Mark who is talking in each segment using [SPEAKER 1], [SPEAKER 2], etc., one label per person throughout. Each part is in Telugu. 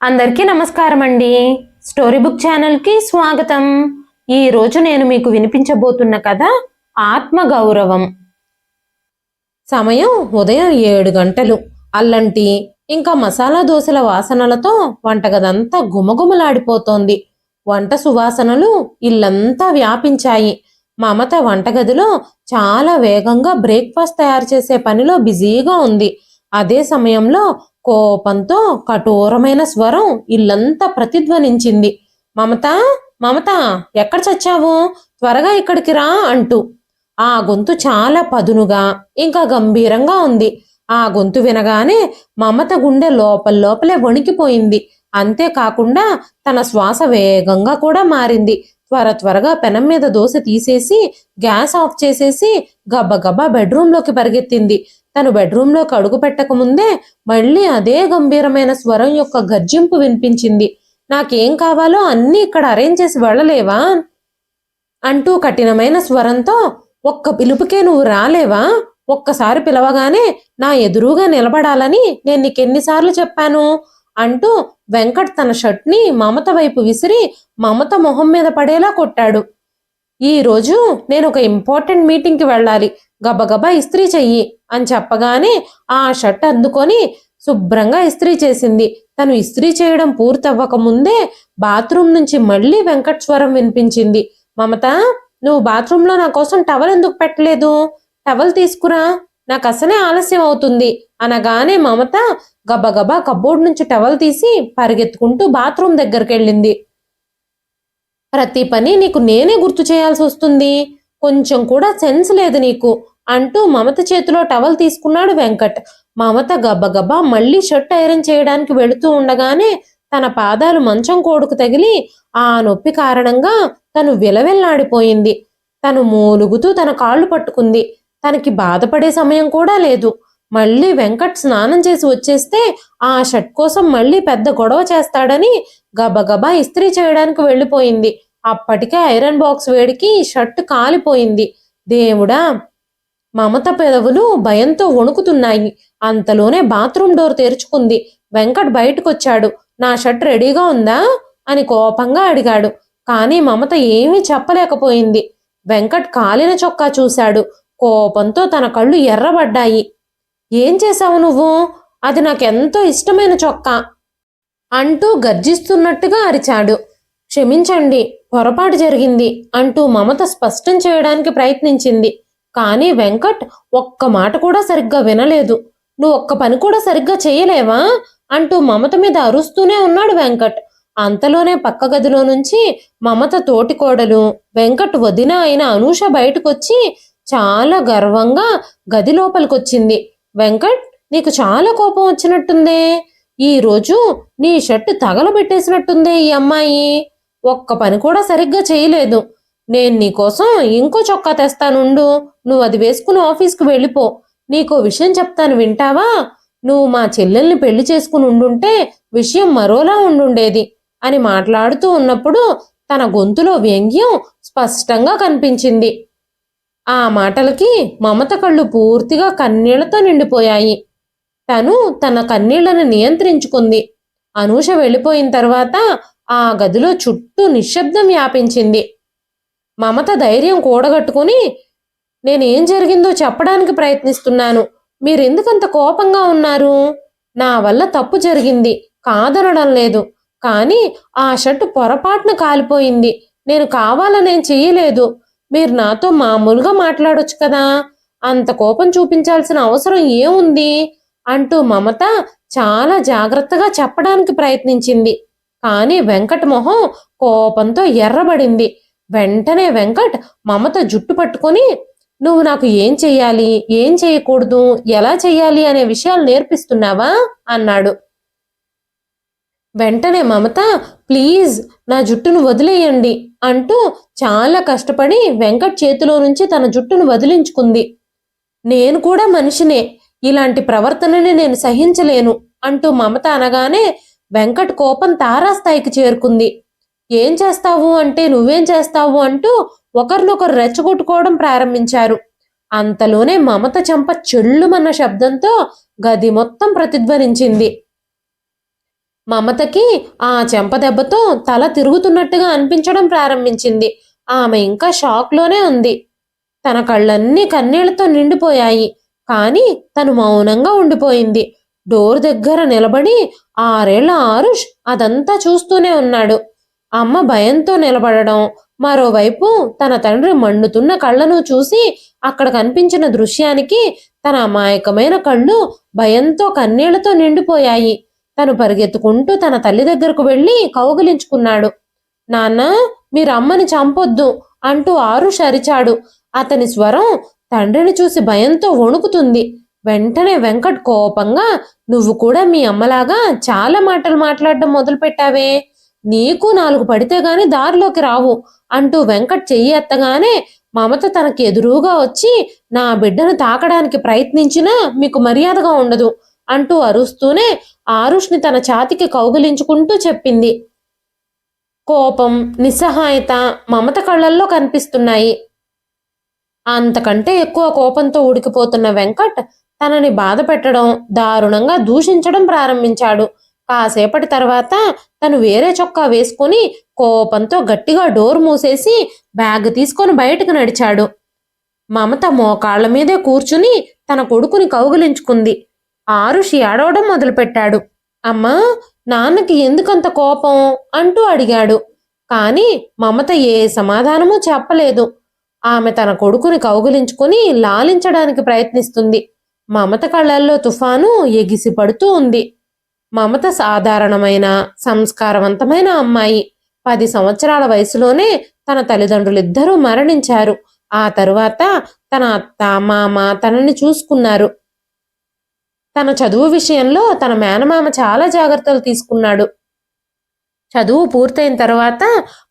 [SPEAKER 1] అందరికీ నమస్కారం అండి. స్టోరీ బుక్ ఛానల్కి స్వాగతం. ఈరోజు నేను మీకు వినిపించబోతున్న కథ ఆత్మగౌరవం. సమయం ఉదయం 7 గంటలు. అల్లంటి ఇంకా మసాలా దోశల వాసనలతో వంటగదంతా గుమగుమలాడిపోతోంది. వంట సువాసనలు ఇల్లంతా వ్యాపించాయి. మమత వంటగదిలో చాలా వేగంగా బ్రేక్ఫాస్ట్ తయారు చేసే పనిలో బిజీగా ఉంది. అదే సమయంలో కోపంతో కఠోరమైన స్వరం ఇల్లంతా ప్రతిధ్వనించింది. మమత, మమత, ఎక్కడ చచ్చావు? త్వరగా ఇక్కడికి రా అంటూ. ఆ గొంతు చాలా పదునుగా ఇంకా గంభీరంగా ఉంది. ఆ గొంతు వినగానే మమత గుండె లోపలే వణికిపోయింది. అంతేకాకుండా తన శ్వాస వేగంగా కూడా మారింది. త్వరగా పెనం మీద దోశ తీసేసి గ్యాస్ ఆఫ్ చేసేసి గబగబా బెడ్రూంలోకి పరిగెత్తింది. తను బెడ్రూంలోకి అడుగు పెట్టక ముందే మళ్ళీ అదే గంభీరమైన స్వరం యొక్క గర్జింపు వినిపించింది. నాకేం కావాలో అన్నీ ఇక్కడ అరేంజ్ చేసి వెళ్ళలేవా అంటూ కఠినమైన స్వరంతో, ఒక్క పిలుపుకే నువ్వు రాలేవా? ఒక్కసారి పిలవగానే నా ఎదురుగా నిలబడాలని నేను నీకెన్నిసార్లు చెప్పాను అంటూ వెంకట్ తన షర్ట్ని మమత వైపు విసిరి మమత మొహం మీద పడేలా కొట్టాడు. ఈరోజు నేను ఒక ఇంపార్టెంట్ మీటింగ్కి వెళ్ళాలి, గబగబా ఇస్త్రీ చెయ్యి అని చెప్పగానే ఆ షర్ట్ అందుకొని శుభ్రంగా ఇస్త్రీ చేసింది. తను ఇస్త్రీ చేయడం పూర్తవ్వక ముందే బాత్రూమ్ నుంచి మళ్ళీ వెంకట్ స్వరం వినిపించింది. మమత, నువ్వు బాత్రూంలో నా కోసం టవల్ ఎందుకు పెట్టలేదు? టవల్ తీసుకురా, నాకు అసలే ఆలస్యం అవుతుంది అనగానే మమత గబగబా కబోర్డ్ నుంచి టవల్ తీసి పరిగెత్తుకుంటూ బాత్రూమ్ దగ్గరికి వెళ్ళింది. ప్రతి పని నీకు నేనే గుర్తు చేయాల్సి వస్తుంది, కొంచెం కూడా సెన్స్ లేదు నీకు అంటూ మమత చేతిలో టవల్ తీసుకున్నాడు వెంకట్. మమత గబగబా మళ్ళీ షర్ట్ ఐరన్ చేయడానికి వెళుతూ ఉండగానే తన పాదాలు మంచం కోడుకు తగిలి ఆ నొప్పి కారణంగా తను విలవిల్లాడిపోయింది. తను మూలుగుతూ తన కాళ్ళు పట్టుకుంది. తనకి బాధపడే సమయం కూడా లేదు. మళ్ళీ వెంకట్ స్నానం చేసి వచ్చేస్తే ఆ షర్ట్ కోసం మళ్ళీ పెద్ద గొడవ చేస్తాడని గబగబా ఇస్త్రీ చేయడానికి వెళ్ళిపోయింది. అప్పటికే ఐరన్ బాక్స్ వేడికి షర్ట్ కాలిపోయింది. దేవుడా! మమత పెదవులు భయంతో వణుకుతున్నాయి. అంతలోనే బాత్రూమ్ డోర్ తెరుచుకుంది. వెంకట్ బయటకొచ్చాడు. నా షర్ట్ రెడీగా ఉందా అని కోపంగా అడిగాడు. కానీ మమత ఏమీ చెప్పలేకపోయింది. వెంకట్ కాలిన చొక్కా చూశాడు. కోపంతో తన కళ్ళు ఎర్రబడ్డాయి. ఏం చేశావు నువ్వు? అది నాకెంతో ఇష్టమైన చొక్కా అంటూ గర్జిస్తున్నట్టుగా అరిచాడు. క్షమించండి, పొరపాటు జరిగింది అంటూ మమత స్పష్టం చేయడానికి ప్రయత్నించింది. కానీ వెంకట్ ఒక్క మాట కూడా సరిగ్గా వినలేదు. నువ్వు ఒక్క పని కూడా సరిగ్గా చేయలేవా అంటూ మమత మీద అరుస్తూనే ఉన్నాడు వెంకట్. అంతలోనే పక్క గదిలో నుంచి మమత తోటికోడలు వెంకట్ వదిన అయిన అనూష బయటకొచ్చి చాలా గర్వంగా గది లోపలికొచ్చింది. వెంకట్, నీకు చాలా కోపం వచ్చినట్టుందే, ఈరోజు నీ షర్ట్ తగలబెట్టేసినట్టుందే ఈ అమ్మాయి, ఒక్క పని కూడా సరిగ్గా చేయలేదు. నేను నీకోసం ఇంకో చొక్కా తెస్తానుండు, నువ్వు అది వేసుకుని ఆఫీస్కి వెళ్ళిపో. నీకో విషయం చెప్తాను, వింటావా? నువ్వు మా చెల్లెల్ని పెళ్లి చేసుకుని ఉండుంటే విషయం మరోలా ఉండుండేది అని మాట్లాడుతూ ఉన్నప్పుడు తన గొంతులో వ్యంగ్యం స్పష్టంగా కనిపించింది. ఆ మాటలకి మమత కళ్ళు పూర్తిగా కన్నీళ్లతో నిండిపోయాయి. తను తన కన్నీళ్లను నియంత్రించుకుంది. అనూష వెళ్ళిపోయిన తర్వాత ఆ గదిలో చుట్టూ నిశ్శబ్దం వ్యాపించింది. మమత ధైర్యం కూడగట్టుకుని, నేనేం జరిగిందో చెప్పడానికి ప్రయత్నిస్తున్నాను, మీరెందుకంత కోపంగా ఉన్నారు? నా వల్ల తప్పు జరిగింది, కాదనడం లేదు. కానీ ఆ షర్టు పొరపాటున కాలిపోయింది. నేను కావాలనేం చెయ్యలేదు. మీరు నాతో మామూలుగా మాట్లాడొచ్చు కదా, అంత కోపం చూపించాల్సిన అవసరం ఏముంది అంటూ మమత చాలా జాగ్రత్తగా చెప్పడానికి ప్రయత్నించింది. కానీ వెంకట్ మొహం కోపంతో ఎర్రబడింది. వెంటనే వెంకట్ మమత జుట్టు పట్టుకొని, నువ్వు నాకు ఏం చెయ్యాలి, ఏం చేయకూడదు, ఎలా చెయ్యాలి అనే విషయాలు నేర్పిస్తున్నావా అన్నాడు. వెంటనే మమత, ప్లీజ్ నా జుట్టును వదిలేయండి అంటూ చాలా కష్టపడి వెంకట్ చేతిలో నుంచి తన జుట్టును వదిలించుకుంది. నేను కూడా మనిషినే, ఇలాంటి ప్రవర్తనని నేను సహించలేను అంటూ మమత అనగానే వెంకట్ కోపం తారాస్థాయికి చేరుకుంది. ఏం చేస్తావు అంటే నువ్వేం చేస్తావు అంటూ ఒకరినొకరు రెచ్చగొట్టుకోవడం ప్రారంభించారు. అంతలోనే మమత చెంప చెళ్ళుమన్న శబ్దంతో గది మొత్తం ప్రతిధ్వనించింది. మమతకి ఆ చెంపదెబ్బతో తల తిరుగుతున్నట్టుగా అనిపించడం ప్రారంభించింది. ఆమె ఇంకా షాక్లోనే ఉంది. తన కళ్ళన్నీ కన్నీళ్లతో నిండిపోయాయి. కాని తను మౌనంగా ఉండిపోయింది. డోర్ దగ్గర నిలబడి 6 ఏళ్ల ఆరుష్ అదంతా చూస్తూనే ఉన్నాడు. అమ్మ భయంతో నిలబడడం, మరోవైపు తన తండ్రి మండుతున్న కళ్ళను చూసి అక్కడ కనిపించిన దృశ్యానికి తన అమాయకమైన కళ్ళు భయంతో కన్నీళ్లతో నిండిపోయాయి. తను పరిగెత్తుకుంటూ తన తల్లి దగ్గరకు వెళ్లి కౌగిలించుకున్నాడు. నాన్న, మీరమ్మని చంపొద్దు అంటూ ఆరుష్ అరిచాడు. అతని స్వరం తండ్రిని చూసి భయంతో వణుకుతుంది. వెంటనే వెంకట్ కోపంగా, నువ్వు కూడా మీ అమ్మలాగా చాలా మాటలు మాట్లాడడం మొదలుపెట్టావే, నీకు 4 పడితే గాని దారిలోకి రావు అంటూ వెంకట్ చెయ్యి ఎత్తగానే మమత తనకి ఎదురుగా వచ్చి, నా బిడ్డను తాకడానికి ప్రయత్నించినా మీకు మర్యాదగా ఉండదు అంటూ అరుస్తూనే ఆరుష్ని తన ఛాతికి కౌగిలించుకుంటూ చెప్పింది. కోపం, నిస్సహాయత మమత కళ్ళల్లో కనిపిస్తున్నాయి. అంతకంటే ఎక్కువ కోపంతో ఉడికిపోతున్న వెంకట్ తనని బాధ పెట్టడం, దారుణంగా దూషించడం ప్రారంభించాడు. కాసేపటి తర్వాత తను వేరే చొక్కా వేసుకుని కోపంతో గట్టిగా డోర్ మూసేసి బ్యాగ్ తీసుకొని బయటకు నడిచాడు. మమత మోకాళ్ల మీదే కూర్చుని తన కొడుకుని కౌగిలించుకుంది. ఆరుషి ఏడవడం మొదలుపెట్టాడు. అమ్మా, నాన్నకి ఎందుకంత కోపం అంటూ అడిగాడు. కాని మమత ఏ సమాధానమూ చెప్పలేదు. ఆమె తన కొడుకుని కౌగిలించుకుని లాలించడానికి ప్రయత్నిస్తుంది. మమత కళ్ళల్లో తుఫాను ఎగిసి పడుతూ ఉంది. మమత సాధారణమైన, సంస్కారవంతమైన అమ్మాయి. 10 సంవత్సరాల వయసులోనే తన తల్లిదండ్రులిద్దరూ మరణించారు. ఆ తరువాత తన అత్త, మామ తనని చూసుకున్నారు. తన చదువు విషయంలో తన మేనమామ చాలా జాగ్రత్తలు తీసుకున్నాడు. చదువు పూర్తయిన తర్వాత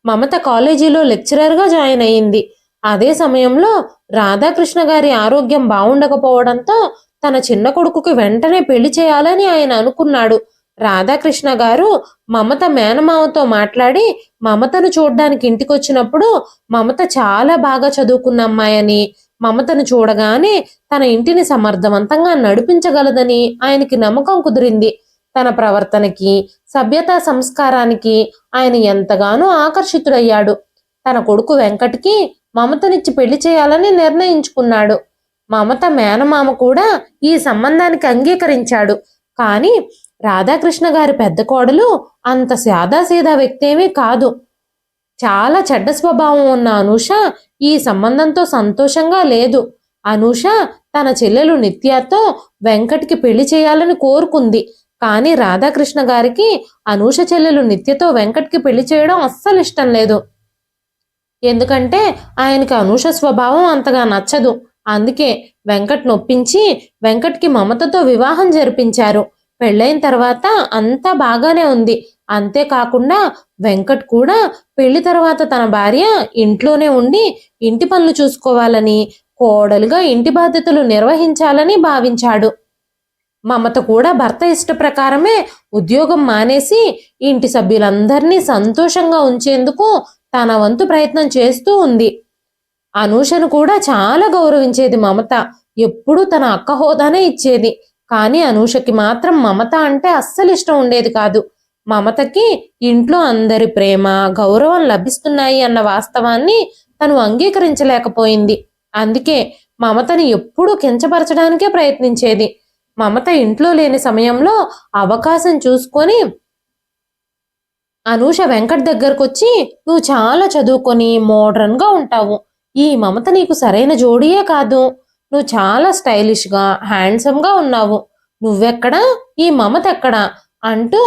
[SPEAKER 1] మమత కాలేజీలో లెక్చరర్గా జాయిన్ అయ్యింది. అదే సమయంలో రాధాకృష్ణ గారి ఆరోగ్యం బాగుండకపోవడంతో తన చిన్న కొడుకుకి వెంటనే పెళ్లి చేయాలని ఆయన అనుకున్నాడు. రాధాకృష్ణ గారు మమత మేనమామతో మాట్లాడి మమతను చూడ్డానికి ఇంటికొచ్చినప్పుడు మమత చాలా బాగా చదువుకున్న అమ్మాయని, మమతను చూడగానే తన ఇంటిని సమర్థవంతంగా నడిపించగలదని ఆయనకి నమ్మకం కుదిరింది. తన ప్రవర్తనకి, సభ్యతా సంస్కారానికి ఆయన ఎంతగానో ఆకర్షితుడయ్యాడు. తన కొడుకు వెంకట్కి మమతనిచ్చి పెళ్లి చేయాలని నిర్ణయించుకున్నాడు. మమత మేనమామ కూడా ఈ సంబంధానికి అంగీకరించాడు. కానీ రాధాకృష్ణ గారి పెద్ద కోడలు అంత సాదాసీదా వ్యక్తేమీ కాదు. చాలా చెడ్డ స్వభావం ఉన్న అనూష ఈ సంబంధంతో సంతోషంగా లేదు. అనూష తన చెల్లెలు నిత్యతో వెంకట్కి పెళ్లి చేయాలని కోరుకుంది. కానీ రాధాకృష్ణ గారికి అనూష చెల్లెలు నిత్యతో వెంకట్కి పెళ్లి చేయడం అస్సలు ఇష్టం లేదు. ఎందుకంటే ఆయనకి అనూష స్వభావం అంతగా నచ్చదు. అందుకే వెంకట్ నొప్పించి వెంకట్కి మమతతో వివాహం జరిపించారు. పెళ్ళైన తర్వాత అంతా బాగానే ఉంది. అంతేకాకుండా వెంకట్ కూడా పెళ్లి తర్వాత తన భార్య ఇంట్లోనే ఉండి ఇంటి పనులు చూసుకోవాలని, కోడలుగా ఇంటి బాధ్యతలు నిర్వహించాలని భావించాడు. మమత కూడా భర్త ఇష్ట ప్రకారమే ఉద్యోగం మానేసి ఇంటి సభ్యులందరినీ సంతోషంగా ఉంచేందుకు తన వంతు ప్రయత్నం చేస్తూ ఉంది. అనూషను కూడా చాలా గౌరవించేది మమత. ఎప్పుడూ తన అక్క హోదానే ఇచ్చేది. కానీ అనూషకి మాత్రం మమత అంటే అస్సలు ఇష్టం ఉండేది కాదు. మమతకి ఇంట్లో అందరి ప్రేమ, గౌరవం లభిస్తున్నాయి అన్న వాస్తవాన్ని తను అంగీకరించలేకపోయింది. అందుకే మమతని ఎప్పుడూ కించపరచడానికే ప్రయత్నించేది. మమత ఇంట్లో లేని సమయంలో అవకాశం చూసుకొని అనూష వెంకట్ దగ్గరకొచ్చి, నువ్వు చాలా చదువుకొని మోడ్రన్గా ఉంటావు, ఈ మమత నీకు సరైన జోడీయే కాదు, నువ్వు చాలా స్టైలిష్గా, హ్యాండ్సమ్గా ఉన్నావు, నువ్వెక్కడా, ఈ మమత ఎక్కడా అంటూ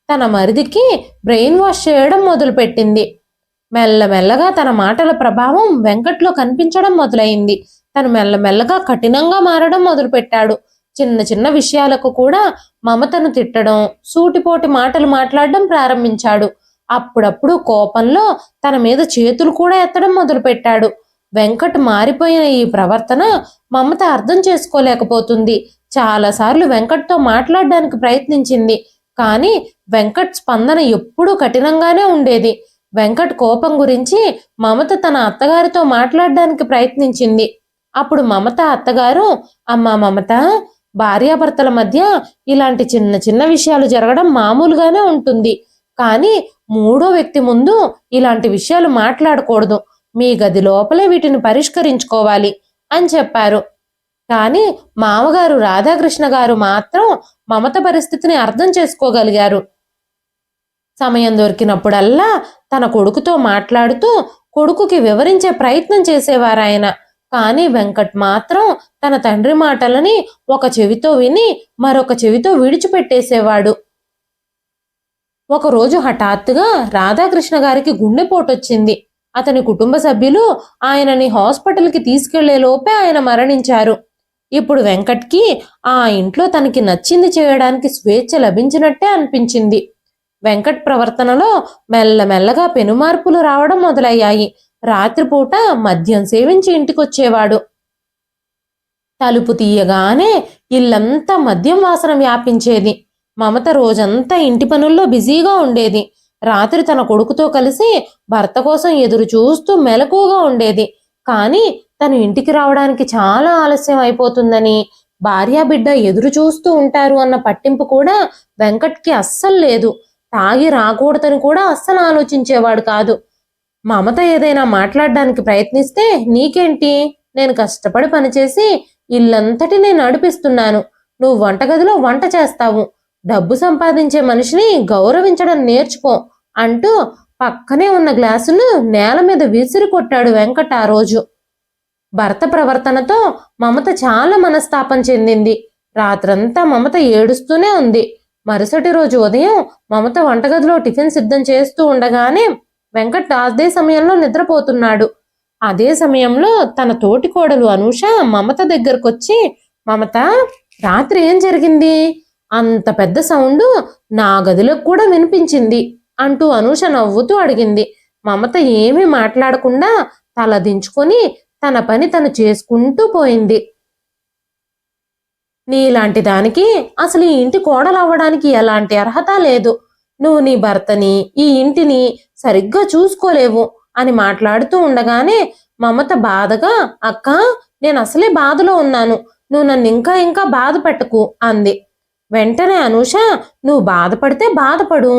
[SPEAKER 1] తన మరిదికి బ్రెయిన్ వాష్ చేయడం మొదలుపెట్టింది. మెల్లమెల్లగా తన మాటల ప్రభావం వెంకట్లో కనిపించడం మొదలైంది. తను మెల్లమెల్లగా కఠినంగా మారడం మొదలుపెట్టాడు. చిన్న చిన్న విషయాలకు కూడా మమతను తిట్టడం, సూటిపోటి మాటలు మాట్లాడడం ప్రారంభించాడు. అప్పుడప్పుడు కోపంలో తన మీద చేతులు కూడా ఎత్తడం మొదలుపెట్టాడు. వెంకట్ మారిపోయిన ఈ ప్రవర్తన మమత అర్థం చేసుకోలేకపోతుంది. చాలాసార్లు వెంకట్తో మాట్లాడడానికి ప్రయత్నించింది. కానీ వెంకట్ స్పందన ఎప్పుడూ కఠినంగానే ఉండేది. వెంకట్ కోపం గురించి మమత తన అత్తగారితో మాట్లాడడానికి ప్రయత్నించింది. అప్పుడు మమత అత్తగారు, అమ్మా మమత, భార్యాభర్తల మధ్య ఇలాంటి చిన్న చిన్న విషయాలు జరగడం మామూలుగానే ఉంటుంది. కానీ మూడో వ్యక్తి ముందు ఇలాంటి విషయాలు మాట్లాడకూడదు. మీ గది లోపలే వీటిని పరిష్కరించుకోవాలి అని చెప్పారు. కానీ మామగారు రాధాకృష్ణ గారు మాత్రం మమత పరిస్థితిని అర్థం చేసుకోగలిగారు. సమయం దొరికినప్పుడల్లా తన కొడుకుతో మాట్లాడుతూ కొడుకుకి వివరించే ప్రయత్నం చేసేవారాయన. కానీ వెంకట్ మాత్రం తన తండ్రి మాటలని ఒక చెవితో విని మరొక చెవితో విడిచిపెట్టేసేవాడు. ఒకరోజు హఠాత్తుగా రాధాకృష్ణ గారికి గుండెపోటొచ్చింది. అతని కుటుంబ సభ్యులు ఆయనని హాస్పిటల్కి తీసుకెళ్లే లోపే ఆయన మరణించారు. ఇప్పుడు వెంకట్కి ఆ ఇంట్లో తనకి నచ్చింది చేయడానికి స్వేచ్ఛ లభించినట్టే అనిపించింది. వెంకట్ ప్రవర్తనలో మెల్లమెల్లగా పెనుమార్పులు రావడం మొదలయ్యాయి. రాత్రిపూట మద్యం సేవించి ఇంటికొచ్చేవాడు. తలుపు తీయగానే ఇల్లంతా మద్యం వాసన వ్యాపించేది. మమత రోజంతా ఇంటి పనుల్లో బిజీగా ఉండేది. రాత్రి తన కొడుకుతో కలిసి భర్త కోసం ఎదురు చూస్తూ మెలకువగా ఉండేది. కానీ తను ఇంటికి రావడానికి చాలా ఆలస్యం అయిపోతుందని, భార్యా బిడ్డ ఎదురు చూస్తూ ఉంటారు అన్న పట్టింపు కూడా వెంకట్కి అస్సలు లేదు. తాగి రాకూడదని కూడా అస్సలు ఆలోచించేవాడు కాదు. మమత ఏదైనా మాట్లాడడానికి ప్రయత్నిస్తే, నీకేంటి, నేను కష్టపడి పనిచేసి ఇల్లంతటి నేను నడిపిస్తున్నాను, నువ్వు వంటగదిలో వంట చేస్తావు, డబ్బు సంపాదించే మనిషిని గౌరవించడం నేర్చుకో అంటూ పక్కనే ఉన్న గ్లాసును నేల మీద విసిరి కొట్టాడు వెంకట్ ఆ రోజు. భర్త ప్రవర్తనతో మమత చాలా మనస్తాపం చెందింది. రాత్రంతా మమత ఏడుస్తూనే ఉంది. మరుసటి రోజు ఉదయం మమత వంటగదిలో టిఫిన్ సిద్ధం చేస్తూ ఉండగానే వెంకట్ అదే సమయంలో నిద్రపోతున్నాడు. అదే సమయంలో తన తోటి కోడలు అనూష మమత దగ్గరకొచ్చి, మమత, రాత్రి ఏం జరిగింది? అంత పెద్ద సౌండ్ నా గదిలోకి కూడా వినిపించింది అంటూ అనూష నవ్వుతూ అడిగింది. మమత ఏమీ మాట్లాడకుండా తల దించుకొని తన పని తను చేసుకుంటూ పోయింది. నీలాంటి దానికి అసలు ఈ ఇంటి కోడలవ్వడానికి ఎలాంటి అర్హత లేదు. నువ్వు నీ భర్తని, ఈ ఇంటిని సరిగ్గా చూసుకోలేవు అని మాట్లాడుతూ ఉండగానే మమత బాధగా, అక్క, నేను అసలే బాధలో ఉన్నాను, నువ్వు నన్ను ఇంకా ఇంకా బాధ పెట్టకు అంది. వెంటనే అనూష, నువ్వు బాధపడితే బాధపడు,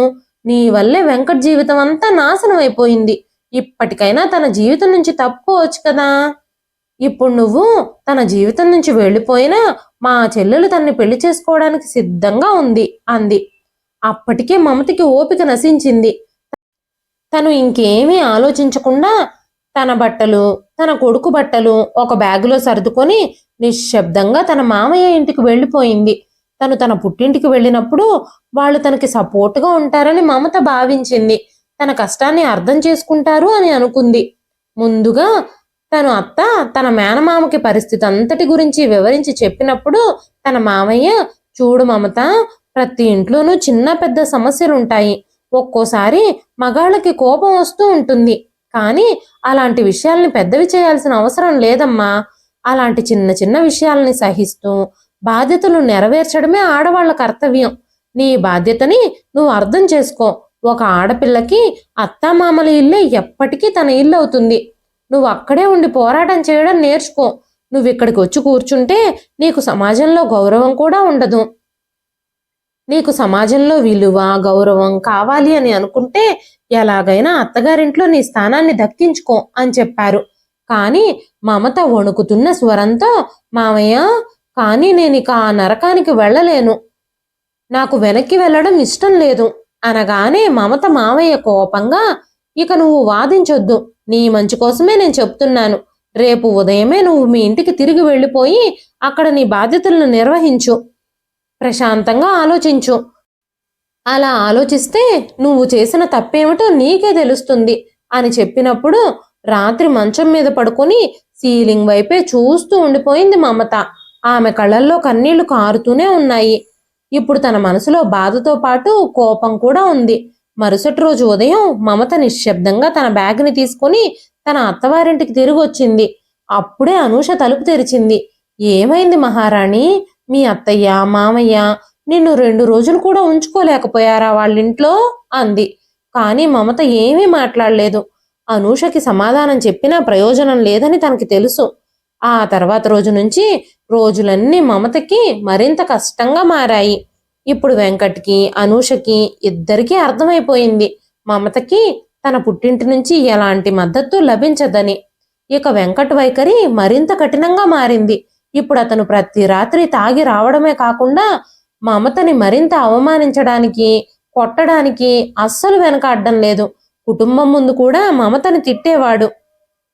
[SPEAKER 1] నీ వల్లే వెంకట్ జీవితం అంతా నాశనం అయిపోయింది. ఇప్పటికైనా తన జీవితం నుంచి తప్పుకోవచ్చు కదా. ఇప్పుడు నువ్వు తన జీవితం నుంచి వెళ్ళిపోయినా మా చెల్లెలు తన్ని పెళ్లి చేసుకోవడానికి సిద్ధంగా ఉంది అంది. అప్పటికే మమతకి ఓపిక నశించింది. తను ఇంకేమీ ఆలోచించకుండా తన బట్టలు, తన కొడుకు బట్టలు ఒక బ్యాగులో సర్దుకొని నిశ్శబ్దంగా తన మామయ్య ఇంటికి వెళ్ళిపోయింది. తను తన పుట్టింటికి వెళ్ళినప్పుడు వాళ్ళు తనకి సపోర్ట్గా ఉంటారని మమత భావించింది. తన కష్టాన్ని అర్థం చేసుకుంటారు అని అనుకుంది. ముందుగా తను అత్త తన మేనమామకి పరిస్థితి అంతటి గురించి వివరించి చెప్పినప్పుడు తన మామయ్య, చూడు మమత, ప్రతి ఇంట్లోనూ చిన్న పెద్ద సమస్యలుంటాయి. ఒక్కోసారి మగాళ్ళకి కోపం వస్తూ ఉంటుంది. కానీ అలాంటి విషయాల్ని పెద్దవి చేయాల్సిన అవసరం లేదమ్మా. అలాంటి చిన్న చిన్న విషయాల్ని సహిస్తూ బాధ్యతలు నెరవేర్చడమే ఆడవాళ్ల కర్తవ్యం. నీ బాధ్యతని నువ్వు అర్థం చేసుకో. ఒక ఆడపిల్లకి అత్తామామల ఇల్లే ఎప్పటికీ తన ఇల్లు అవుతుంది. నువ్వు అక్కడే ఉండి పోరాటం చేయడం నేర్చుకో. నువ్వు ఇక్కడికి వచ్చి కూర్చుంటే నీకు సమాజంలో గౌరవం కూడా ఉండదు. నీకు సమాజంలో విలువ, గౌరవం కావాలి అని అనుకుంటే ఎలాగైనా అత్తగారింట్లో నీ స్థానాన్ని దక్కించుకో అని చెప్పారు. కానీ మమత వణుకుతున్న స్వరంతో, మామయ్య, కానీ నేను ఇక ఆ నరకానికి వెళ్ళలేను, నాకు వెనక్కి వెళ్ళడం ఇష్టం లేదు అనగానే మమత మామయ్య కోపంగా, ఇక నువ్వు వాదించొద్దు, నీ మంచి కోసమే నేను చెప్తున్నాను. రేపు ఉదయమే నువ్వు మీ ఇంటికి తిరిగి వెళ్ళిపోయి అక్కడ నీ బాధ్యతలను నిర్వహించు. ప్రశాంతంగా ఆలోచించు. అలా ఆలోచిస్తే నువ్వు చేసిన తప్పేమిటో నీకే తెలుస్తుంది అని చెప్పినప్పుడు రాత్రి మంచం మీద పడుకొని సీలింగ్ వైపే చూస్తూ ఉండిపోయింది మమత. ఆమె కళ్ళల్లో కన్నీళ్లు కారుతూనే ఉన్నాయి. ఇప్పుడు తన మనసులో బాధతో పాటు కోపం కూడా ఉంది. మరుసటి రోజు ఉదయం మమత నిశ్శబ్దంగా తన బ్యాగ్ని తీసుకుని తన అత్తవారింటికి తిరిగి వచ్చింది. అప్పుడే అనూష తలుపు తెరిచింది. ఏమైంది మహారాణి? మీ అత్తయ్య, మామయ్య నిన్ను 2 రోజులు కూడా ఉంచుకోలేకపోయారా వాళ్ళింట్లో అంది. కానీ మమత ఏమీ మాట్లాడలేదు. అనూషకి సమాధానం చెప్పినా ప్రయోజనం లేదని తనకి తెలుసు. ఆ తర్వాత రోజు నుంచి రోజులన్నీ మమతకి మరింత కష్టంగా మారాయి. ఇప్పుడు వెంకట్కి, అనూషకి ఇద్దరికీ అర్థమైపోయింది మమతకి తన పుట్టింటి నుంచి ఎలాంటి మద్దతు లభించదని. ఇక వెంకట్ వైఖరి మరింత కఠినంగా మారింది. ఇప్పుడు అతను ప్రతి రాత్రి తాగి రావడమే కాకుండా మమతని మరింత అవమానించడానికి, కొట్టడానికి అస్సలు వెనకాడడం లేదు. కుటుంబం ముందు కూడా మమతని తిట్టేవాడు.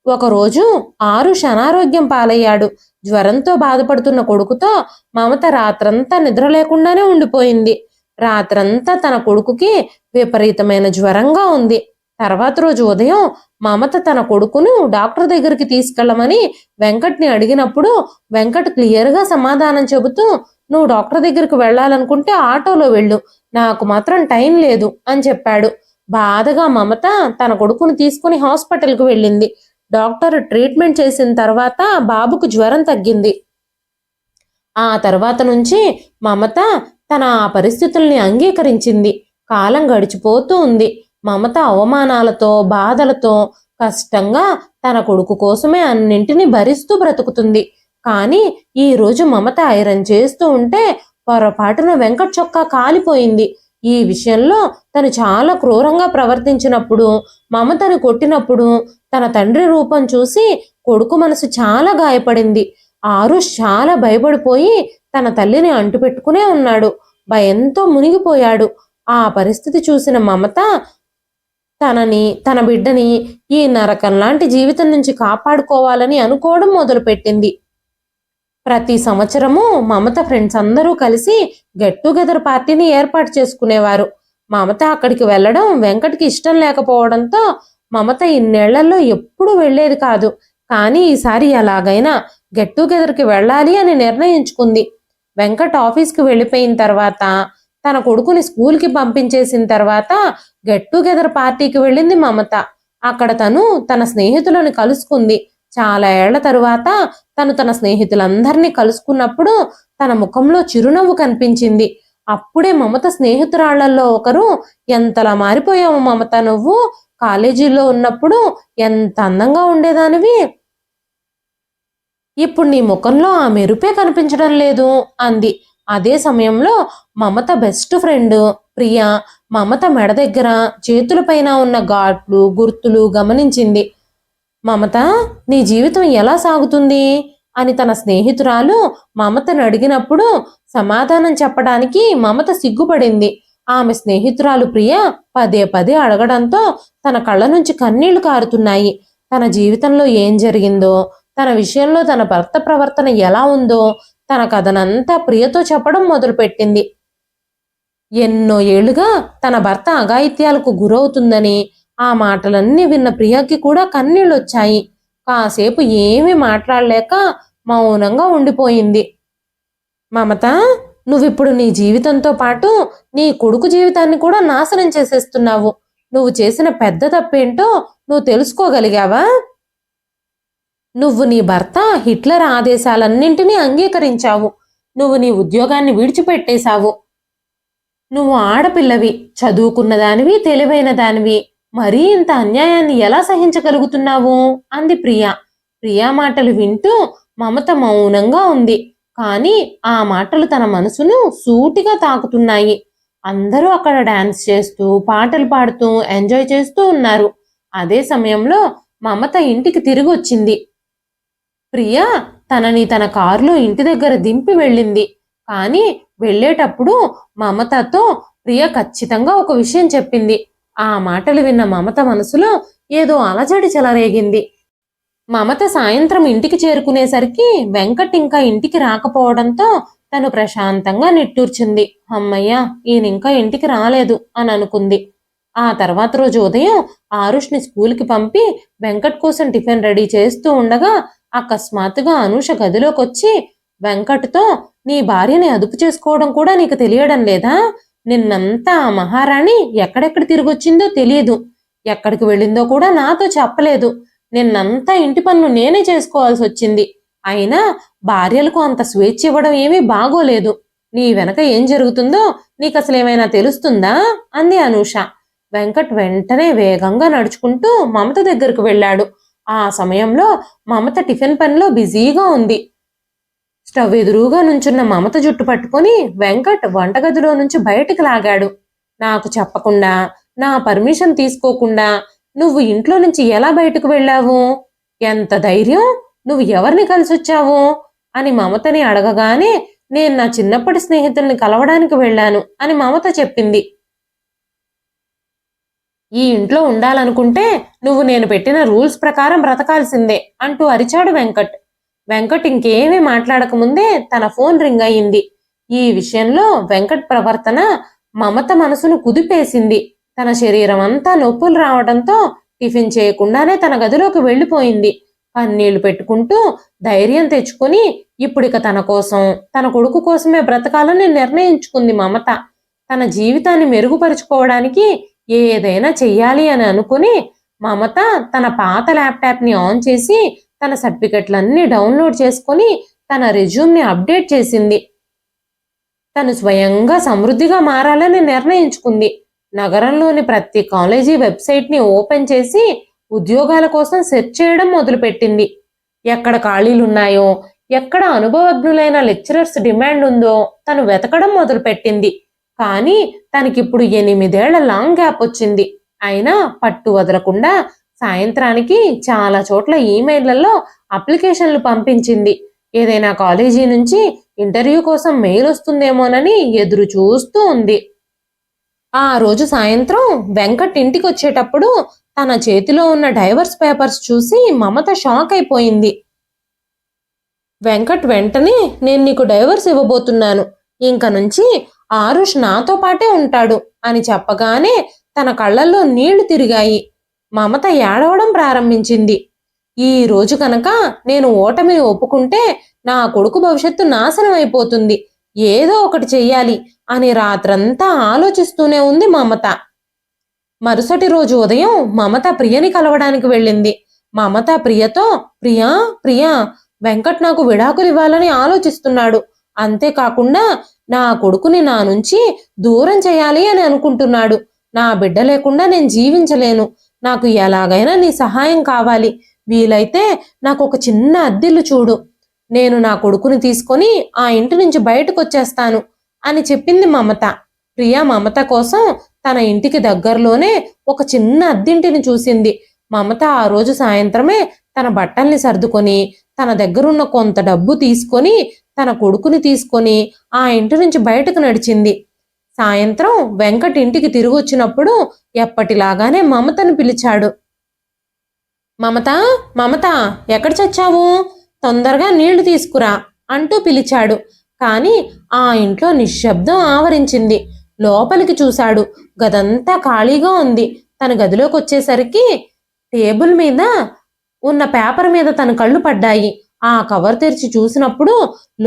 [SPEAKER 1] ఒకరోజు ఆరుష్ అనారోగ్యం పాలయ్యాడు. జ్వరంతో బాధపడుతున్న కొడుకుతో మమత రాత్రంతా నిద్ర లేకుండానే ఉండిపోయింది. రాత్రంతా తన కొడుకుకి విపరీతమైన జ్వరంగా ఉంది. తర్వాత రోజు ఉదయం మమత తన కొడుకును డాక్టర్ దగ్గరికి తీసుకెళ్లమని వెంకట్ని అడిగినప్పుడు వెంకట్ క్లియర్గా సమాధానం చెబుతూ, నువ్వు డాక్టర్ దగ్గరికి వెళ్ళాలనుకుంటే ఆటోలో వెళ్ళు, నాకు మాత్రం టైం లేదు అని చెప్పాడు. బాధగా మమత తన కొడుకును తీసుకుని హాస్పిటల్కి వెళ్ళింది. డాక్టర్ ట్రీట్మెంట్ చేసిన తర్వాత బాబుకు జ్వరం తగ్గింది. ఆ తర్వాత నుంచి మమత తన ఆ పరిస్థితుల్ని అంగీకరించింది. కాలం గడిచిపోతూ ఉంది. మమత అవమానాలతో, బాధలతో కష్టంగా తన కొడుకు కోసమే అన్నింటినీ భరిస్తూ బ్రతుకుతుంది. కానీ ఈ రోజు మమత ఐరన్ చేస్తూ ఉంటే పొరపాటున వెంకట్ చొక్కా కాలిపోయింది. ఈ విషయంలో తను చాలా క్రూరంగా ప్రవర్తించినప్పుడు, మమతను కొట్టినప్పుడు తన తండ్రి రూపం చూసి కొడుకు మనసు చాలా గాయపడింది. ఆరుష్ చాలా భయపడిపోయి తన తల్లిని అంటుపెట్టుకునే ఉన్నాడు. భయంతో మునిగిపోయాడు. ఆ పరిస్థితి చూసిన మమత తనని, తన బిడ్డని ఈ నరకం లాంటి జీవితం నుంచి కాపాడుకోవాలని అనుకోవడం మొదలుపెట్టింది. ప్రతి సంవత్సరము మమత ఫ్రెండ్స్ అందరూ కలిసి గెట్ టుగెదర్ పార్టీని ఏర్పాటు చేసుకునేవారు. మమత అక్కడికి వెళ్ళడం వెంకట్కి ఇష్టం లేకపోవడంతో మమత ఇన్నేళ్లలో ఎప్పుడూ వెళ్లేది కాదు. కానీ ఈసారి ఎలాగైనా గెట్ టుగెదర్కి వెళ్ళాలి అని నిర్ణయించుకుంది. వెంకట్ ఆఫీస్కి వెళ్ళిపోయిన తర్వాత, తన కొడుకుని స్కూల్కి పంపించేసిన తర్వాత గెట్ టుగెదర్ పార్టీకి వెళ్ళింది మమత. అక్కడ తను తన స్నేహితులను కలుసుకుంది. చాలా ఏళ్ల తరువాత తను తన స్నేహితులందరినీ కలుసుకున్నప్పుడు తన ముఖంలో చిరునవ్వు కనిపించింది. అప్పుడే మమత స్నేహితురాళ్లలో ఒకరు, ఎంతలా మారిపోయావు మమత, నువ్వు కాలేజీలో ఉన్నప్పుడు ఎంత అందంగా ఉండేదానివి, ఇప్పుడు నీ ముఖంలో ఆ మెరుపే కనిపించడం లేదు అంది. అదే సమయంలో మమత బెస్ట్ ఫ్రెండ్ ప్రియా మమత మెడ దగ్గర, చేతులపైన ఉన్న ఘాట్లు, గుర్తులు గమనించింది. మమత, నీ జీవితం ఎలా సాగుతుంది అని తన స్నేహితురాలు మమతను అడిగినప్పుడు సమాధానం చెప్పడానికి మమత సిగ్గుపడింది. ఆమె స్నేహితురాలు ప్రియ పదే పదే అడగడంతో తన కళ్ళ నుంచి కన్నీళ్లు కారుతున్నాయి. తన జీవితంలో ఏం జరిగిందో, తన విషయంలో తన భర్త ప్రవర్తన ఎలా ఉందో తన కథనంతా ప్రియతో చెప్పడం మొదలుపెట్టింది. ఎన్నో ఏళ్లుగా తన భర్త అఘాయిత్యాలకు గురవుతుందని ఆ మాటలన్నీ విన్న ప్రియకి కూడా కన్నీళ్ళొచ్చాయి. కాసేపు ఏమీ మాట్లాడలేక మౌనంగా ఉండిపోయింది. మమత, నువ్విప్పుడు నీ జీవితంతో పాటు నీ కొడుకు జీవితాన్ని కూడా నాశనం చేసేస్తున్నావు. నువ్వు చేసిన పెద్ద తప్పేంటో నువ్వు తెలుసుకోగలిగావా? నువ్వు నీ భర్త హిట్లర్ ఆదేశాలన్నింటినీ అంగీకరించావు. నువ్వు నీ ఉద్యోగాన్ని విడిచిపెట్టేశావు. నువ్వు ఆడపిల్లవి, చదువుకున్నదానివి, తెలివైన దానివి. మరీ ఇంత అన్యాయాన్ని ఎలా సహించగలుగుతున్నావు అంది ప్రియా. ప్రియా మాటలు వింటూ మమత మౌనంగా ఉంది. కానీ ఆ మాటలు తన మనసును సూటిగా తాకుతున్నాయి. అందరూ అక్కడ డాన్స్ చేస్తూ, పాటలు పాడుతూ ఎంజాయ్ చేస్తూ ఉన్నారు. అదే సమయంలో మమత ఇంటికి తిరిగి వచ్చింది. ప్రియా తనని తన కారులో ఇంటి దగ్గర దింపి వెళ్ళింది. కానీ వెళ్ళేటప్పుడు మమతతో ప్రియ ఖచ్చితంగా ఒక విషయం చెప్పింది. ఆ మాటలు విన్న మమత మనసులో ఏదో అలజడి చెలరేగింది. మమత సాయంత్రం ఇంటికి చేరుకునేసరికి వెంకట్ ఇంకా ఇంటికి రాకపోవడంతో తను ప్రశాంతంగా నిట్టూర్చింది. అమ్మయ్య, ఈయన ఇంకా ఇంటికి రాలేదు అని అనుకుంది. ఆ తర్వాత రోజు ఉదయం ఆరుష్ని స్కూల్కి పంపి వెంకట్ కోసం టిఫిన్ రెడీ చేస్తూ ఉండగా అకస్మాత్తుగా అనూష గదిలోకొచ్చి వెంకట్తో, నీ భార్యని అదుపు చేసుకోవడం కూడా నీకు తెలియడం లేదా? నిన్నంతా ఆ మహారాణి ఎక్కడెక్కడ తిరిగొచ్చిందో తెలియదు, ఎక్కడికి వెళ్ళిందో కూడా నాతో చెప్పలేదు. నిన్నంతా ఇంటి పనులు నేనే చేసుకోవాల్సి వచ్చింది. అయినా భార్యలకు అంత స్వేచ్ఛ ఇవ్వడం ఏమీ బాగోలేదు. నీ వెనక ఏం జరుగుతుందో నీకు అసలేమైనా తెలుస్తుందా అంది అనూష. వెంకట్ వెంటనే వేగంగా నడుచుకుంటూ మమత దగ్గరకు వెళ్ళాడు. ఆ సమయంలో మమత టిఫిన్ పనిలో బిజీగా ఉంది. స్టవ్ ఎదురుగా నుంచున్న మమత జుట్టు పట్టుకొని వెంకట్ వంటగదిలో నుంచి బయటికి లాగాడు. నాకు చెప్పకుండా, నా పర్మిషన్ తీసుకోకుండా నువ్వు ఇంట్లో నుంచి ఎలా బయటకు వెళ్ళావు? ఎంత ధైర్యం? నువ్వు ఎవరిని కలిసొచ్చావు? అని మమతని అడగగానే, నేను నా చిన్నప్పటి స్నేహితుల్ని కలవడానికి వెళ్ళాను అని మమత చెప్పింది. ఈ ఇంట్లో ఉండాలనుకుంటే నువ్వు నేను పెట్టిన రూల్స్ ప్రకారం బ్రతకాల్సిందే అంటూ అరిచాడు వెంకట్. వెంకట్ ఇంకేమీ మాట్లాడకముందే తన ఫోన్ రింగ్ అయింది. ఈ విషయంలో వెంకట్ ప్రవర్తన మమత మనసును కుదిపేసింది. తన శరీరం అంతా నొప్పులు రావడంతో టిఫిన్ చేయకుండానే తన గదిలోకి వెళ్ళిపోయింది. కన్నీళ్లు పెట్టుకుంటూ ధైర్యం తెచ్చుకుని ఇప్పుడిక తన కోసం, తన కొడుకు కోసమే బ్రతకాలని నిర్ణయించుకుంది మమత. తన జీవితాన్ని మెరుగుపరుచుకోవడానికి ఏదైనా చెయ్యాలి అని అనుకుని మమత తన పాత ల్యాప్టాప్ని ఆన్ చేసి తన సర్టిఫికెట్లన్నీ డౌన్లోడ్ చేసుకుని తన రెజ్యూమ్ని అప్డేట్ చేసింది. తను స్వయంగా సమృద్ధిగా మారాలని నిర్ణయించుకుంది. నగరంలోని ప్రతి కాలేజీ వెబ్సైట్ని ఓపెన్ చేసి ఉద్యోగాల కోసం సెర్చ్ చేయడం మొదలుపెట్టింది. ఎక్కడ ఖాళీలున్నాయో, ఎక్కడ అనుభవజ్ఞులైన లెక్చరర్స్ డిమాండ్ ఉందో తను వెతకడం మొదలుపెట్టింది. కానీ తనకిప్పుడు 8 ఏళ్ల లాంగ్ గ్యాప్ వచ్చింది. అయినా పట్టు వదలకుండా సాయంత్రానికి చాలా చోట్ల ఈమెయిల్లలో అప్లికేషన్లు పంపించింది. ఏదైనా కాలేజీ నుంచి ఇంటర్వ్యూ కోసం మెయిల్ వస్తుందేమోనని ఎదురు చూస్తూ ఉంది. ఆ రోజు సాయంత్రం వెంకట్ ఇంటికి వచ్చేటప్పుడు తన చేతిలో ఉన్న డైవర్స్ పేపర్స్ చూసి మమత షాక్ అయిపోయింది. వెంకట్ వెంటనే, నేను నీకు డైవర్స్ ఇవ్వబోతున్నాను, ఇంక నుంచి ఆరుష్ నాతో పాటే ఉంటాడు అని చెప్పగానే తన కళ్ళల్లో నీళ్లు తిరిగాయి. మమత ఏడవడం ప్రారంభించింది. ఈ రోజు కనుక నేను ఓటమిని ఒప్పుకుంటే నా కొడుకు భవిష్యత్తు నాశనం అయిపోతుంది, ఏదో ఒకటి చెయ్యాలి అని రాత్రంతా ఆలోచిస్తూనే ఉంది మమత. మరుసటి రోజు ఉదయం మమత ప్రియని కలవడానికి వెళ్ళింది. మమత ప్రియతో, ప్రియా ప్రియా, వెంకట్ నాకు విడాకులు ఇవ్వాలని ఆలోచిస్తున్నాడు, అంతేకాకుండా నా కొడుకుని నా నుంచి దూరం చేయాలి అని అనుకుంటున్నాడు. నా బిడ్డ లేకుండా నేను జీవించలేను, నాకు ఎలాగైనా నీ సహాయం కావాలి, వీలైతే నాకు ఒక చిన్న అద్దిల్లు చూడు, నేను నా కొడుకుని తీసుకొని ఆ ఇంటి నుంచి బయటకు వచ్చేస్తాను అని చెప్పింది మమత. ప్రియా మమత కోసం తన ఇంటికి దగ్గరలోనే ఒక చిన్న అద్దింటిని చూసింది. మమత ఆ రోజు సాయంత్రమే తన బట్టల్ని సర్దుకొని తన దగ్గరున్న కొంత డబ్బు తీసుకొని తన కొడుకుని తీసుకొని ఆ ఇంటి నుంచి బయటకు నడిచింది. సాయంత్రం వెంకట్ ఇంటికి తిరిగి వచ్చినప్పుడు ఎప్పటిలాగానే మమతను పిలిచాడు. మమత, మమత, ఎక్కడ చచ్చావు? తొందరగా నీళ్లు తీసుకురా అంటూ పిలిచాడు. కాని ఆ ఇంట్లో నిశ్శబ్దం ఆవరించింది. లోపలికి చూశాడు. గదంతా ఖాళీగా ఉంది. తన గదిలోకి వచ్చేసరికి టేబుల్ మీద ఉన్న పేపర్ మీద తన కళ్ళు పడ్డాయి. ఆ కవర్ తెరిచి చూసినప్పుడు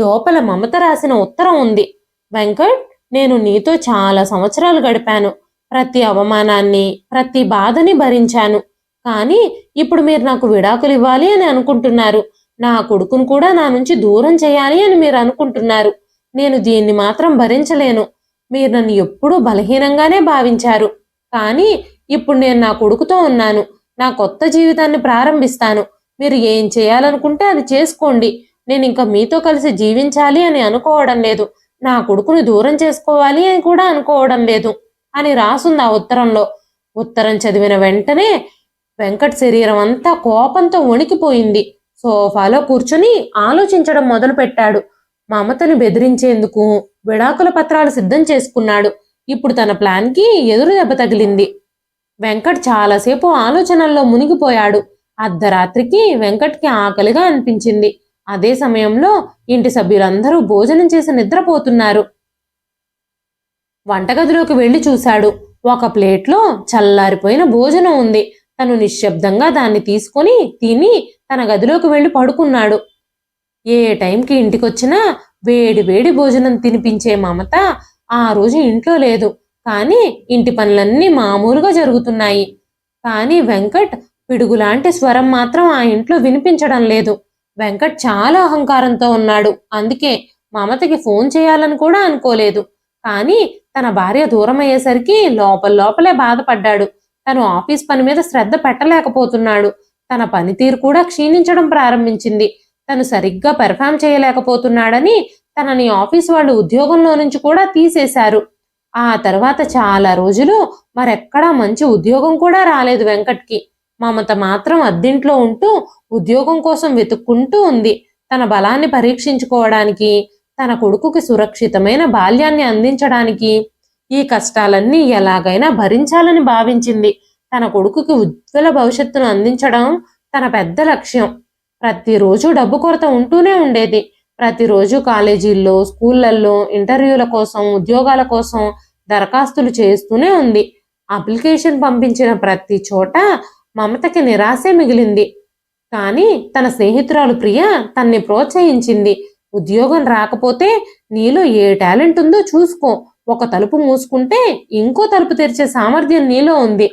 [SPEAKER 1] లోపల మమత రాసిన ఉత్తరం ఉంది. వెంకట్, నేను నీతో చాలా సంవత్సరాలు గడిపాను. ప్రతి అవమానాన్ని, ప్రతి బాధని భరించాను. కానీ ఇప్పుడు మీరు నాకు విడాకులు ఇవ్వాలి అని అనుకుంటున్నారు. నా కొడుకును కూడా నా నుంచి దూరం చేయాలి అని మీరు అనుకుంటున్నారు. నేను దీన్ని మాత్రం భరించలేను. మీరు నన్ను ఎప్పుడూ బలహీనంగానే భావించారు. కానీ ఇప్పుడు నేను నా కొడుకుతో ఉన్నాను. నా కొత్త జీవితాన్ని ప్రారంభిస్తాను. మీరు ఏం చేయాలనుకుంటే అది చేసుకోండి. నేను ఇంకా మీతో కలిసి జీవించాలి అని అనుకోవడం లేదు. నా కొడుకుని దూరం చేసుకోవాలి అని కూడా అనుకోవడం లేదు అని రాసుంది ఆ ఉత్తరంలో. ఉత్తరం చదివిన వెంటనే వెంకట్ శరీరం అంతా కోపంతో వణికిపోయింది. సోఫాలో కూర్చుని ఆలోచించడం మొదలుపెట్టాడు. మమతని బెదిరించేందుకు విడాకుల పత్రాలు సిద్ధం చేసుకున్నాడు. ఇప్పుడు తన ప్లాన్కి ఎదురు దెబ్బ తగిలింది. వెంకట్ చాలాసేపు ఆలోచనల్లో మునిగిపోయాడు. అర్ధరాత్రికి వెంకట్కి ఆకలిగా అనిపించింది. అదే సమయంలో ఇంటి సభ్యులందరూ భోజనం చేసి నిద్రపోతున్నారు. వంటగదిలోకి వెళ్లి చూశాడు. ఒక ప్లేట్లో చల్లారిపోయిన భోజనం ఉంది. తను నిశ్శబ్దంగా దాన్ని తీసుకొని తిని తన గదిలోకి వెళ్లి పడుకున్నాడు. ఏ టైంకి ఇంటికొచ్చినా వేడి వేడి భోజనం తినిపించే మమత ఆ రోజు ఇంట్లో లేదు. కానీ ఇంటి పనులన్నీ మామూలుగా జరుగుతున్నాయి. కానీ వెంకట్ పిడుగులాంటి స్వరం మాత్రం ఆ ఇంట్లో వినిపించడం లేదు. వెంకట్ చాలా అహంకారంతో ఉన్నాడు. అందుకే మమతకి ఫోన్ చేయాలని కూడా అనుకోలేదు. కానీ తన భార్య దూరం అయ్యేసరికి లోపలే బాధపడ్డాడు. తను ఆఫీస్ పని మీద శ్రద్ధ పెట్టలేకపోతున్నాడు. తన పనితీరు కూడా క్షీణించడం ప్రారంభించింది. తను సరిగ్గా పెర్ఫామ్ చేయలేకపోతున్నాడని తనని ఆఫీస్ వాళ్ళు ఉద్యోగంలో నుంచి కూడా తీసేశారు. ఆ తర్వాత చాలా రోజులు మరెక్కడా మంచి ఉద్యోగం కూడా రాలేదు వెంకట్కి. మమత మాత్రం అద్దింట్లో ఉంటూ ఉద్యోగం కోసం వెతుక్కుంటూ ఉంది. తన బలాన్ని పరీక్షించుకోవడానికి, తన కొడుకుకి సురక్షితమైన బాల్యాన్ని అందించడానికి ఈ కష్టాలన్నీ ఎలాగైనా భరించాలని భావించింది. తన కొడుకుకి ఉజ్వల భవిష్యత్తును అందించడం తన పెద్ద లక్ష్యం. ప్రతిరోజు డబ్బు కొరత ఉంటూనే ఉండేది. ప్రతిరోజు కాలేజీల్లో, స్కూళ్ళల్లో ఇంటర్వ్యూల కోసం, ఉద్యోగాల కోసం దరఖాస్తులు చేస్తూనే ఉంది. అప్లికేషన్ పంపించిన ప్రతి చోట మమతకి నిరాశే మిగిలింది. కానీ తన స్నేహితురాలు ప్రియ తన్ని ప్రోత్సహించింది. ఉద్యోగం రాకపోతే నీలో ఏ టాలెంట్ ఉందో చూసుకో. ఒక తలుపు మూసుకుంటే ఇంకో తలుపు తెరిచే సామర్థ్యం నీలో ఉంది.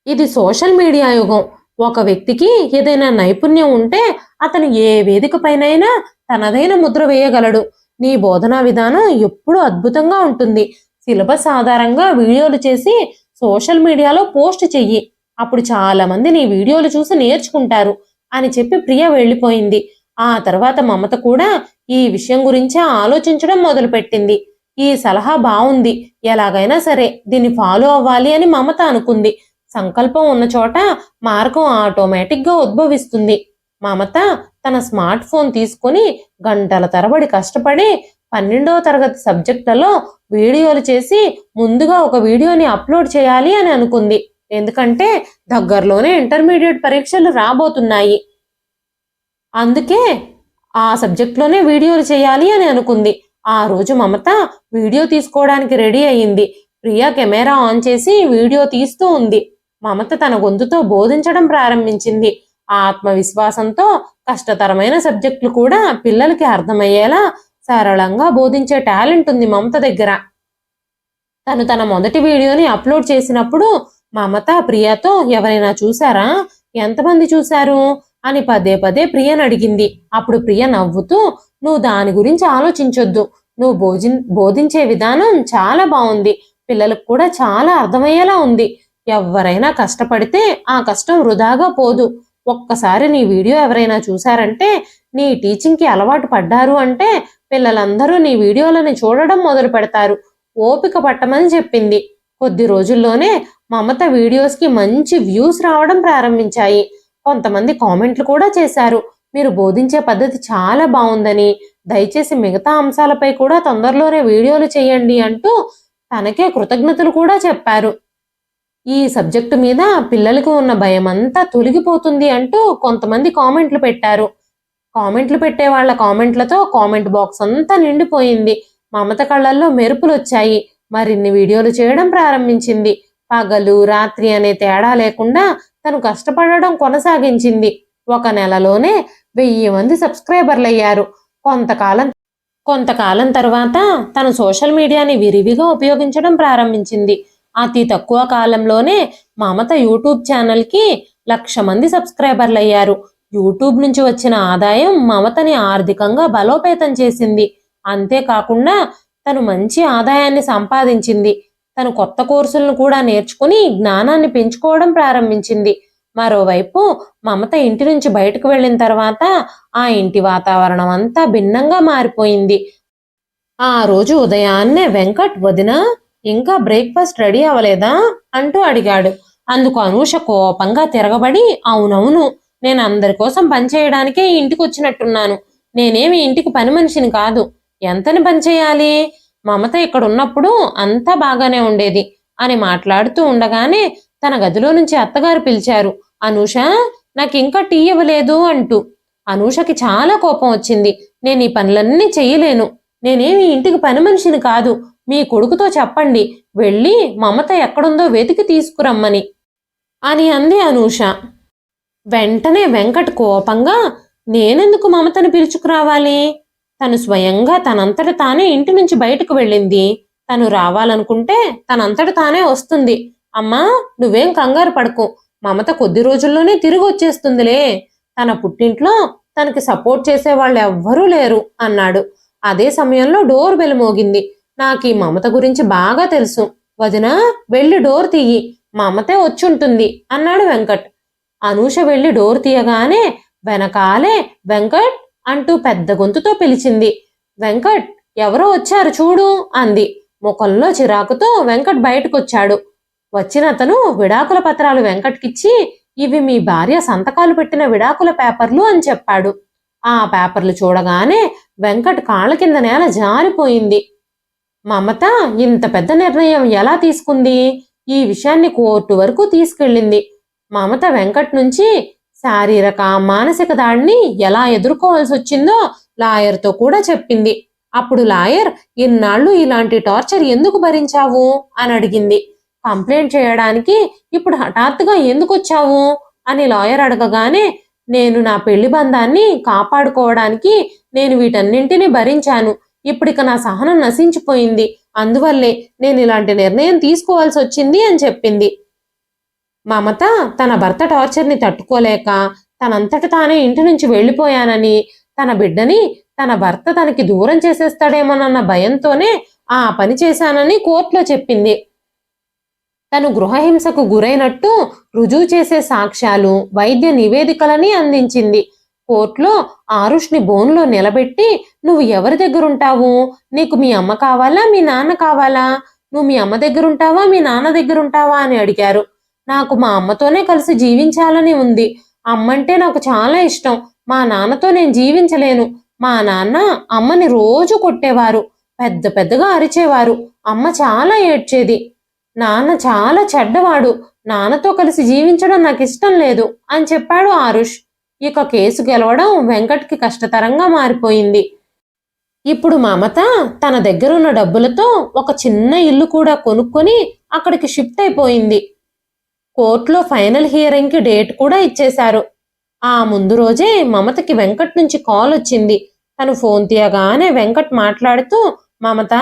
[SPEAKER 1] ఇది సోషల్ మీడియా యుగం. ఒక వ్యక్తికి ఏదైనా నైపుణ్యం ఉంటే అతను ఏ వేదిక పైనైనా తనదైన ముద్ర వేయగలడు. నీ బోధనా విధానం ఎప్పుడూ అద్భుతంగా ఉంటుంది. సిలబస్ ఆధారంగా వీడియోలు చేసి సోషల్ మీడియాలో పోస్ట్ చెయ్యి. అప్పుడు చాలా మంది నీ వీడియోలు చూసి నేర్చుకుంటారు అని చెప్పి ప్రియ వెళ్ళిపోయింది. ఆ తర్వాత మమత కూడా ఈ విషయం గురించే ఆలోచించడం మొదలుపెట్టింది. ఈ సలహా బాగుంది, ఎలాగైనా సరే దీన్ని ఫాలో అవ్వాలి అని మమత అనుకుంది. సంకల్పం ఉన్న చోట మార్గం ఆటోమేటిక్గా ఉద్భవిస్తుంది. మమత తన స్మార్ట్ ఫోన్ తీసుకుని గంటల తరబడి కష్టపడి 12వ తరగతి సబ్జెక్టులలో వీడియోలు చేసి ముందుగా ఒక వీడియోని అప్లోడ్ చేయాలి అని అనుకుంది. ఎందుకంటే దగ్గరలోనే ఇంటర్మీడియట్ పరీక్షలు రాబోతున్నాయి. అందుకే ఆ సబ్జెక్ట్లోనే వీడియోలు చేయాలి అని అనుకుంది. ఆ రోజు మమత వీడియో తీసుకోవడానికి రెడీ అయ్యింది. ప్రియా కెమెరా ఆన్ చేసి వీడియో తీస్తూ ఉంది. మమత తన గొంతుతో బోధించడం ప్రారంభించింది. ఆత్మవిశ్వాసంతో కష్టతరమైన సబ్జెక్టులు కూడా పిల్లలకి అర్థమయ్యేలా సరళంగా బోధించే టాలెంట్ ఉంది మమత దగ్గర. తను తన మొదటి వీడియోని అప్లోడ్ చేసినప్పుడు మమత ప్రియాతో ఎవరైనా చూసారా, ఎంతమంది చూశారు అని పదే పదే ప్రియను అడిగింది. అప్పుడు ప్రియ నవ్వుతూ, నువ్వు దాని గురించి ఆలోచించొద్దు, నువ్వు బోధించే విధానం చాలా బాగుంది, పిల్లలకు కూడా చాలా అర్థమయ్యేలా ఉంది. ఎవరైనా కష్టపడితే ఆ కష్టం వృధాగా పోదు. ఒక్కసారి నీ వీడియో ఎవరైనా చూశారంటే, నీ టీచింగ్కి అలవాటు పడ్డారు అంటే పిల్లలందరూ నీ వీడియోలని చూడడం మొదలు పెడతారు. ఓపిక పట్టమని చెప్పింది. కొద్ది రోజుల్లోనే మమత వీడియోస్కి మంచి వ్యూస్ రావడం ప్రారంభించాయి. కొంతమంది కామెంట్లు కూడా చేశారు, మీరు బోధించే పద్ధతి చాలా బాగుందని, దయచేసి మిగతా అంశాలపై కూడా తొందరలోనే వీడియోలు చేయండి అంటూ తనకే కృతజ్ఞతలు కూడా చెప్పారు. ఈ సబ్జెక్టు మీద పిల్లలకు ఉన్న భయమంతా తొలగిపోతుంది అంటూ కొంతమంది కామెంట్లు పెట్టారు. కామెంట్లు పెట్టే వాళ్ళ కామెంట్లతో కామెంట్ బాక్స్ అంతా నిండిపోయింది. మమత కళ్ళల్లో మెరుపులు వచ్చాయి. మరిన్ని వీడియోలు చేయడం ప్రారంభించింది. పగలు రాత్రి అనే తేడా లేకుండా తను కష్టపడడం కొనసాగించింది. ఒక నెలలోనే 1000 మంది సబ్స్క్రైబర్లు అయ్యారు. కొంతకాలం తర్వాత తను సోషల్ మీడియాని విరివిగా ఉపయోగించడం ప్రారంభించింది. అతి తక్కువ కాలంలోనే మమత యూట్యూబ్ ఛానల్కి 1,00,000 మంది సబ్స్క్రైబర్లు అయ్యారు. యూట్యూబ్ నుంచి వచ్చిన ఆదాయం మమతని ఆర్థికంగా బలోపేతం చేసింది. అంతేకాకుండా తను మంచి ఆదాయాన్ని సంపాదించింది. తను కొత్త కోర్సులను కూడా నేర్చుకుని జ్ఞానాన్ని పెంచుకోవడం ప్రారంభించింది. మరోవైపు మమత ఇంటి నుంచి బయటకు వెళ్ళిన తర్వాత ఆ ఇంటి వాతావరణం అంతా భిన్నంగా మారిపోయింది. ఆ రోజు ఉదయాన్నే వెంకట్, వదినా ఇంకా బ్రేక్ఫాస్ట్ రెడీ అవ్వలేదా అంటూ అడిగాడు. అందుకు అనూష కోపంగా తిరగబడి, అవునవును, నేను అందరి కోసం పనిచేయడానికే ఇంటికి వచ్చినట్టున్నాను. నేనేమి ఇంటికి పని మనిషిని కాదు. ఎంతని పనిచేయాలి? మమత ఇక్కడ ఉన్నప్పుడు అంతా బాగానే ఉండేది అని మాట్లాడుతూ ఉండగానే తన గదిలో నుంచి అత్తగారు పిలిచారు. అనూష, నాకింకా టీ ఇవ్వలేదు అంటూ. అనూషకి చాలా కోపం వచ్చింది. నేను ఈ పనులన్నీ చెయ్యలేను. నేనేమి ఇంటికి పని మనిషిని కాదు. మీ కొడుకుతో చెప్పండి, వెళ్ళి మమత ఎక్కడుందో వెతికి తీసుకురమ్మని అని అంది అనూష. వెంటనే వెంకట్ కోపంగా, నేనెందుకు మమతను పిలుచుకురావాలి? తను స్వయంగా తనంతట తానే ఇంటి నుంచి బయటకు వెళ్ళింది. తను రావాలనుకుంటే తనంతట తానే వస్తుంది. అమ్మా, నువ్వేం కంగారు పడకు, మమత కొద్ది రోజుల్లోనే తిరిగి వచ్చేస్తుందిలే. తన పుట్టింట్లో తనకి సపోర్ట్ చేసే వాళ్ళు ఎవ్వరూ లేరు అన్నాడు. అదే సమయంలో డోర్ బెల్ మోగింది. నాకు ఈ మమత గురించి బాగా తెలుసు. వదినా, వెళ్ళి డోర్ తీయి, మమతే వచ్చుంటుంది అన్నాడు వెంకట్. అనూష వెళ్ళి డోర్ తీయగానే వెనకాలే వెంకట్ అంటూ పెద్ద గొంతుతో పిలిచింది. వెంకట్, ఎవరో వచ్చారు చూడు అంది. ముఖంలో చిరాకుతో వెంకట్ బయటకొచ్చాడు. వచ్చిన అతను విడాకుల పత్రాలు వెంకట్కిచ్చి, ఇవి మీ భార్య సంతకాలు పెట్టిన విడాకుల పేపర్లు అని చెప్పాడు. ఆ పేపర్లు చూడగానే వెంకట్ కాళ్ళ కింద నేల జారిపోయింది. మమత ఇంత పెద్ద నిర్ణయం ఎలా తీసుకుంది? ఈ విషయాన్ని కోర్టు వరకు తీసుకెళ్ళింది. మమత వెంకట్ నుంచి శారీరక మానసిక దాడిని ఎలా ఎదుర్కోవాల్సి వచ్చిందో లాయర్తో కూడా చెప్పింది. అప్పుడు లాయర్, ఇన్నాళ్ళు ఇలాంటి టార్చర్ ఎందుకు భరించావు అని అడిగింది. కంప్లైంట్ చేయడానికి ఇప్పుడు హఠాత్తుగా ఎందుకు వచ్చావు అని లాయర్ అడగగానే, నేను నా పెళ్లి బంధాన్ని కాపాడుకోవడానికి నేను వీటన్నింటినీ భరించాను. ఇప్పుడిక నా సహనం నశించిపోయింది. అందువల్లే నేను ఇలాంటి నిర్ణయం తీసుకోవాల్సి వచ్చింది అని చెప్పింది. మమత తన భర్త టార్చర్ని తట్టుకోలేక తనంతట తానే ఇంటి నుంచి వెళ్ళిపోయానని, తన బిడ్డని తన భర్త తనకి దూరం చేసేస్తాడేమోనన్న భయంతోనే ఆ పని చేశానని కోర్టులో చెప్పింది. తను గృహహింసకు గురైనట్టు రుజువు చేసే సాక్ష్యాలు, వైద్య నివేదికలని అందించింది. కోర్టులో ఆరుష్ని బోన్లో నిలబెట్టి, నువ్వు ఎవరి దగ్గరుంటావు? నీకు మీ అమ్మ కావాలా, మీ నాన్న కావాలా? నువ్వు మీ అమ్మ దగ్గరుంటావా, మీ నాన్న దగ్గరుంటావా అని అడిగారు. నాకు మా అమ్మతోనే కలిసి జీవించాలని ఉంది. అమ్మంటే నాకు చాలా ఇష్టం. మా నాన్నతో నేను జీవించలేను. మా నాన్న అమ్మని రోజు కొట్టేవారు, పెద్ద పెద్దగా అరిచేవారు. అమ్మ చాలా ఏడ్చేది. నాన్న చాలా చెడ్డవాడు. నాన్నతో కలిసి జీవించడం నాకు ఇష్టం లేదు అని చెప్పాడు ఆరుష్. ఇక కేసు గెలవడం వెంకట్కి కష్టతరంగా మారిపోయింది. ఇప్పుడు మమత తన దగ్గరున్న డబ్బులతో ఒక చిన్న ఇల్లు కూడా కొనుక్కొని అక్కడికి షిఫ్ట్ అయిపోయింది. కోర్టులో ఫైనల్ హియరింగ్కి డేట్ కూడా ఇచ్చేశారు. ఆ ముందు రోజే మమతకి వెంకట్ నుంచి కాల్ వచ్చింది. తను ఫోన్ తీయగానే వెంకట్ మాట్లాడుతూ, మమత,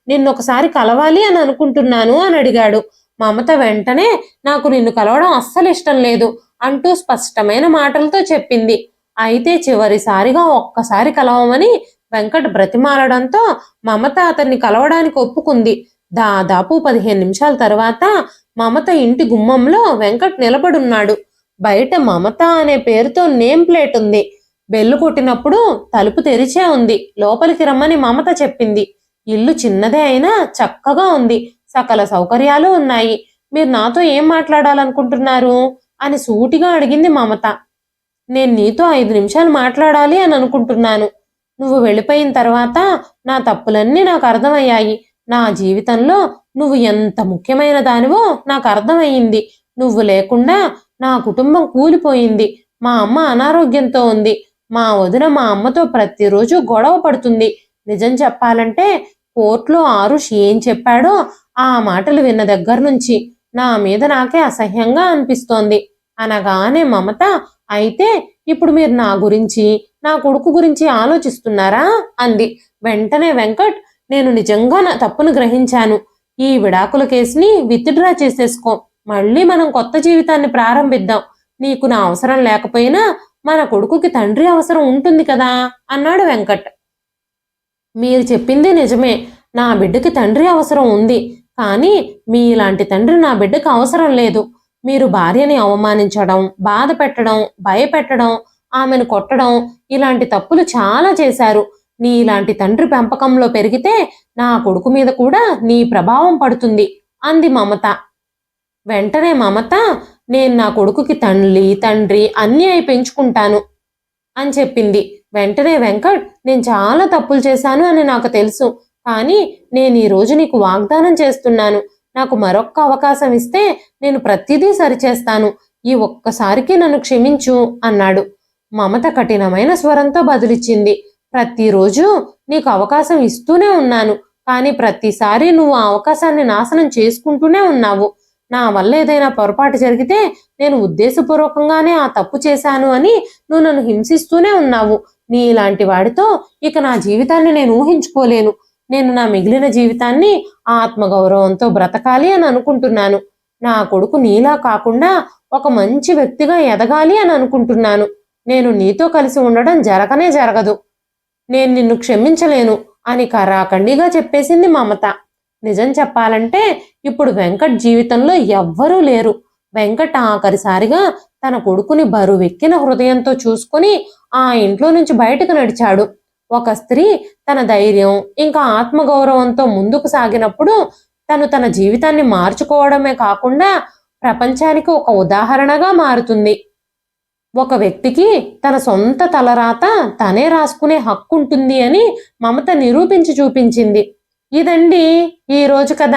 [SPEAKER 1] నిన్నొకసారి కలవాలి అని అనుకుంటున్నాను అని అడిగాడు. మమత వెంటనే, నాకు నిన్ను కలవడం అస్సలు ఇష్టం లేదు అంటూ స్పష్టమైన మాటలతో చెప్పింది. అయితే చివరిసారిగా ఒక్కసారి కలవమని వెంకట్ బ్రతిమాలడంతో మమత అతన్ని కలవడానికి ఒప్పుకుంది. దాదాపు 15 నిమిషాల తర్వాత మమత ఇంటి గుమ్మంలో వెంకట్ నిలబడున్నాడు. బయట మమత అనే పేరుతో నేమ్ ప్లేట్ ఉంది. బెల్లు కొట్టినప్పుడు తలుపు తెరిచే ఉంది. లోపలికి రమ్మని మమత చెప్పింది. ఇల్లు చిన్నదే అయినా చక్కగా ఉంది. సకల సౌకర్యాలు ఉన్నాయి. మీరు నాతో ఏం మాట్లాడాలనుకుంటున్నారు అని సూటిగా అడిగింది మమత. నేను నీతో 5 నిమిషాలు మాట్లాడాలి అని అనుకుంటున్నాను. నువ్వు వెళ్ళిపోయిన తర్వాత నా తప్పులన్నీ నాకు అర్థమయ్యాయి. నా జీవితంలో నువ్వు ఎంత ముఖ్యమైన దానివో నాకు అర్థమయ్యింది. నువ్వు లేకుండా నా కుటుంబం కూలిపోయింది. మా అమ్మ అనారోగ్యంతో ఉంది. మా వదిన మా అమ్మతో ప్రతిరోజు గొడవ పడుతుంది. నిజం చెప్పాలంటే కోర్టులో ఆరుష్ ఏం చెప్పాడో ఆ మాటలు విన్న దగ్గర నుంచి నా మీద నాకే అసహ్యంగా అనిపిస్తోంది అనగానే మమత, అయితే ఇప్పుడు మీరు నా గురించి, నా కొడుకు గురించి ఆలోచిస్తున్నారా అంది. వెంటనే వెంకట్, నేను నిజంగా నా తప్పును గ్రహించాను. ఈ విడాకుల కేసుని విత్డ్రా చేసేసుకో. మళ్ళీ మనం కొత్త జీవితాన్ని ప్రారంభిద్దాం. నీకు నా అవసరం లేకపోయినా మన కొడుకుకి తండ్రి అవసరం ఉంటుంది కదా అన్నాడు వెంకట్. మీరు చెప్పింది నిజమే. నా బిడ్డకి తండ్రి అవసరం ఉంది. కానీ మీలాంటి తండ్రి నా బిడ్డకు అవసరం లేదు. మీరు భార్యని అవమానించడం, బాధ పెట్టడం, భయపెట్టడం, ఆమెను కొట్టడం ఇలాంటి తప్పులు చాలా చేశారు. నీలాంటి తండ్రి పెంపకంలో పెరిగితే నా కొడుకు మీద కూడా నీ ప్రభావం పడుతుంది అంది మమత. వెంటనే మమత, నేను నా కొడుకుకి తండ్రి అన్నీ అయి పెంచుకుంటాను అని చెప్పింది. వెంటనే వెంకట్, నేను చాలా తప్పులు చేశాను అని నాకు తెలుసు. కానీ నేను ఈరోజు నీకు వాగ్దానం చేస్తున్నాను. నాకు మరొక్క అవకాశం ఇస్తే నేను ప్రతిదీ సరిచేస్తాను. ఈ ఒక్కసారికి నన్ను క్షమించు అన్నాడు. మమత కఠినమైన స్వరంతో బదులిచ్చింది. ప్రతిరోజు నీకు అవకాశం ఇస్తూనే ఉన్నాను. కానీ ప్రతిసారి నువ్వు ఆ అవకాశాన్ని నాశనం చేసుకుంటూనే ఉన్నావు. నా వల్ల ఏదైనా పొరపాటు జరిగితే నేను ఉద్దేశపూర్వకంగానే ఆ తప్పు చేశాను అని నువ్వు నన్ను హింసిస్తూనే ఉన్నావు. నీలాంటి వాడితో ఇక నా జీవితాన్ని నేను ఊహించుకోలేను. నేను నా మిగిలిన జీవితాన్ని ఆత్మగౌరవంతో బ్రతకాలి అని అనుకుంటున్నాను. నా కొడుకు నీలా కాకుండా ఒక మంచి వ్యక్తిగా ఎదగాలి అని అనుకుంటున్నాను. నేను నీతో కలిసి ఉండడం జరగనే జరగదు. నేను నిన్ను క్షమించలేను అని కరాఖండిగా చెప్పేసింది మమత. నిజం చెప్పాలంటే ఇప్పుడు వెంకట్ జీవితంలో ఎవ్వరూ లేరు. వెంకట్ ఆఖరిసారిగా తన కొడుకుని బరువెక్కిన హృదయంతో చూసుకుని ఆ ఇంట్లో నుంచి బయటకు నడిచాడు. ఒక స్త్రీ తన ధైర్యం ఇంకా ఆత్మగౌరవంతో ముందుకు సాగినప్పుడు తను తన జీవితాన్ని మార్చుకోవడమే కాకుండా ప్రపంచానికి ఒక ఉదాహరణగా మారుతుంది. ఒక వ్యక్తికి తన సొంత తలరాత తనే రాసుకునే హక్కు ఉంటుంది అని మమత నిరూపించి చూపించింది. ఇదండి ఈ రోజు కథ.